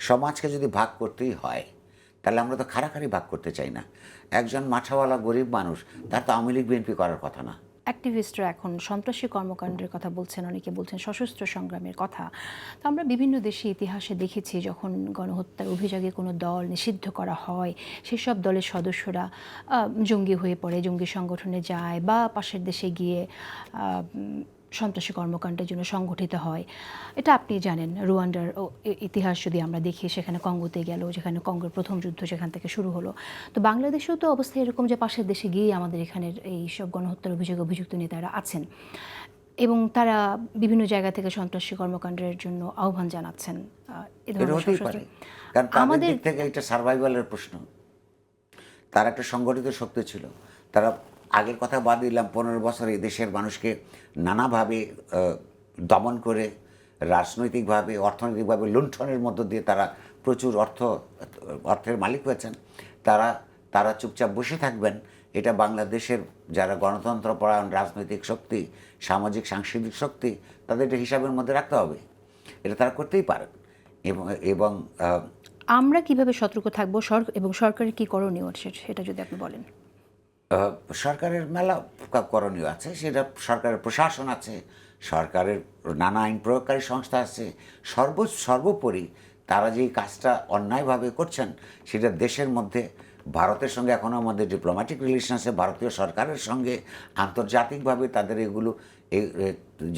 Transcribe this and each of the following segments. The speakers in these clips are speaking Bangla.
সমাজকে যদি ভাগ করতেই হয় তাহলে আমরা তো খাড়াখাড়ি ভাগ করতে চাই না। একজন মাথাওয়ালা গরিব মানুষ, তার তো আওয়ামী লীগ বিএনপি করার কথা না। অ্যাক্টিভিস্টরা এখন সন্ত্রাসী কর্মকাণ্ডের কথা বলছেন, অনেকে বলছেন সশস্ত্র সংগ্রামের কথা। তো আমরা বিভিন্ন দেশে ইতিহাসে দেখেছি যখন গণহত্যার অভিযোগে কোনো দল নিষিদ্ধ করা হয়, সেসব দলের সদস্যরা জঙ্গি হয়ে পড়ে, জঙ্গি সংগঠনে যায় বা পাশের দেশে গিয়ে সন্ত্রাসী কর্মকাণ্ডের জন্য সংগঠিত হয়। এটা আপনি জানেন, রুয়ান্ডার ইতিহাস যদি আমরা দেখি, সেখানে কঙ্গোতে গেল, যেখানে কঙ্গোর প্রথম যুদ্ধ সেখান থেকে শুরু হলো। তো বাংলাদেশেও তো অবস্থা এরকম যে পাশের দেশে গিয়ে আমাদের এখানের এই সব গণহত্যার অভিযোগে অভিযুক্ত নেতারা আছেন এবং তারা বিভিন্ন জায়গা থেকে সন্ত্রাসী কর্মকাণ্ডের জন্য আহ্বান জানাচ্ছেন। এ এটা ধরনের হতেই সশস্ত্র পারে, কারণ তাদের আমাদের দিক থেকে এটা সার্ভাইভালের প্রশ্ন। তারা একটা সংগঠিত শক্তি ছিল। তারা, আগের কথা বাদ দিলাম, 15 বছর এই দেশের মানুষকে নানাভাবে দমন করে রাজনৈতিকভাবে, অর্থনৈতিকভাবে লুণ্ঠনের মধ্য দিয়ে তারা প্রচুর অর্থের মালিক হয়েছেন। তারা তারা চুপচাপ বসে থাকবেন, এটা বাংলাদেশের যারা গণতন্ত্রপরায়ণ রাজনৈতিক শক্তি, সামাজিক সাংস্কৃতিক শক্তি, তাদের এটা হিসাবের মধ্যে রাখতে হবে। এটা তারা করতেই পারেন। এবং এবং আমরা কিভাবে সতর্ক থাকবো এবং সরকারের কি করণীয় সেটা যদি আপনি বলেন। সরকারের মেলা করণীয় আছে, সেটা সরকারের প্রশাসন আছে, সরকারের নানা আইন প্রয়োগকারী সংস্থা আছে। সর্বোপরি তারা যেই কাজটা অন্যায়ভাবে করছেন, সেটা দেশের মধ্যে ভারতের সঙ্গে এখনও আমাদের ডিপ্লোম্যাটিক রিলেশন আছে, ভারতীয় সরকারের সঙ্গে আন্তর্জাতিকভাবে তাদের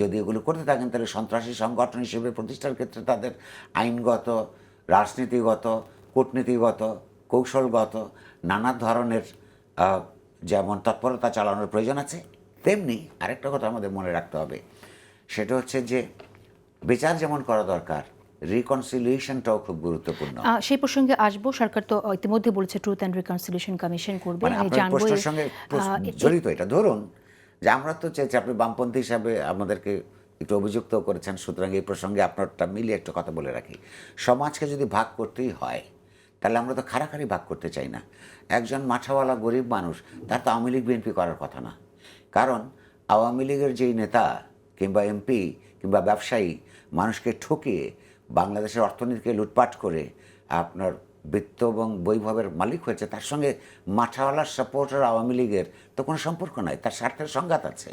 যদি এগুলো করতে থাকেন, তাহলে সন্ত্রাসী সংগঠন হিসেবে প্রতিষ্ঠার ক্ষেত্রে তাদের আইনগত, রাজনীতিগত, কূটনীতিগত, কৌশলগত নানা ধরনের যেমন তৎপরতা চালানোর প্রয়োজন আছে। তেমনি আরেকটা কথা আমাদের মনে রাখতে হবে, সেটা হচ্ছে যে বিচার যেমন করা দরকার, রিকনসিলিয়েশনটাও খুব গুরুত্বপূর্ণ। সেই প্রসঙ্গে আসবো। সরকার তো ইতিমধ্যে বলেছে ট্রুথ অ্যান্ড রিকনসিলিয়েশন কমিশন করবে। মানে আমি আপনার জানবো প্রশ্নের সঙ্গে জড়িত এটা। ধরুন যে আমরা তো চাইছি, আপনি বামপন্থী হিসাবে আমাদেরকে একটু অভিযুক্ত করেছেন, সুতরাং এই প্রসঙ্গে আপনারটা মিলিয়ে একটা কথা বলে রাখি। সমাজকে যদি ভাগ করতেই হয় তাহলে আমরা তো খাড়াখাড়ি ভাগ করতে চাই না। একজন মাথাওয়ালা গরিব মানুষ, তার তো আওয়ামী লীগ বিএনপি করার কথা না। কারণ আওয়ামী লীগের যেই নেতা কিংবা এমপি কিংবা ব্যবসায়ী মানুষকে ঠকিয়ে বাংলাদেশের অর্থনীতিকে লুটপাট করে আপনার বৃত্ত এবং বৈভবের মালিক হয়েছে, তার সঙ্গে মাথাওয়ালার সাপোর্টার আওয়ামী লীগের তো কোনো সম্পর্ক নাই, তার স্বার্থের সংঘাত আছে।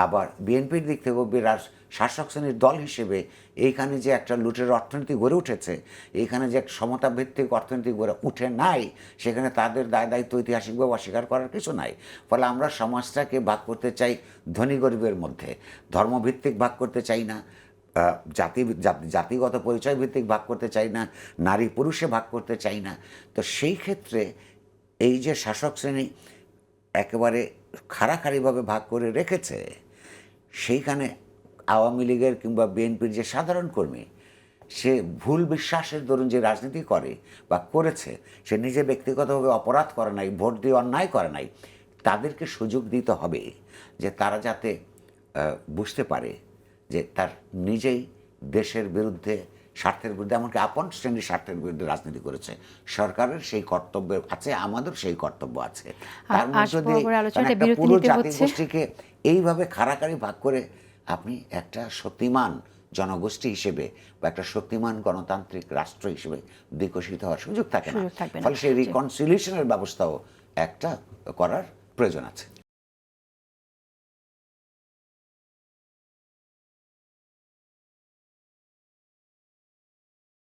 আবার বিএনপির দিক থেকেও বিরাট শাসক শ্রেণীর দল হিসেবে এইখানে যে একটা লুটের অর্থনীতি গড়ে উঠেছে, এইখানে যে এক সমতাভিত্তিক অর্থনীতি গড়ে উঠে নাই, সেখানে তাদের দায় দায়িত্ব ঐতিহাসিকভাবে অস্বীকার করার কিছু নাই। ফলে আমরা সমাজটাকে ভাগ করতে চাই ধনী গরিবের মধ্যে, ধর্মভিত্তিক ভাগ করতে চাই না, জাতিগত পরিচয় ভিত্তিক ভাগ করতে চাই না, নারী পুরুষে ভাগ করতে চাই না। তো সেই ক্ষেত্রে এই যে শাসক শ্রেণী একেবারে খাড়াখাড়িভাবে ভাগ করে রেখেছে, সেইখানে আওয়ামী লীগের কিংবা বিএনপির যে সাধারণ কর্মী, সে ভুল বিশ্বাসের দরুন যে রাজনীতি করে বা করেছে, সে নিজে ব্যক্তিগতভাবে অপরাধ করে নাই, ভোট দিয়ে অন্যায় করে নাই, তাদেরকে সুযোগ দিতে হবে যে তারা যাতে বুঝতে পারে যে তার নিজেই দেশের বিরুদ্ধে, স্বার্থের বিরুদ্ধে, এমনকি আপন শ্রেণীর স্বার্থের বিরুদ্ধে রাজনীতি করেছে। সরকারের সেই কর্তব্য আছে, আমাদের সেই কর্তব্য আছে। তার মধ্যে দিয়ে একটা পুরো জাতিগোষ্ঠীকে এইভাবে খাড়াখাড়ি ভাগ করে আপনি একটা শক্তিমান জনগোষ্ঠী হিসেবে বা একটা শক্তিমান গণতান্ত্রিক রাষ্ট্র হিসেবে বিকশিত হওয়ার সুযোগ থাকে না। ফলে সেই রিকনসিলিয়েশনের ব্যবস্থাও একটা করার প্রয়োজন আছে।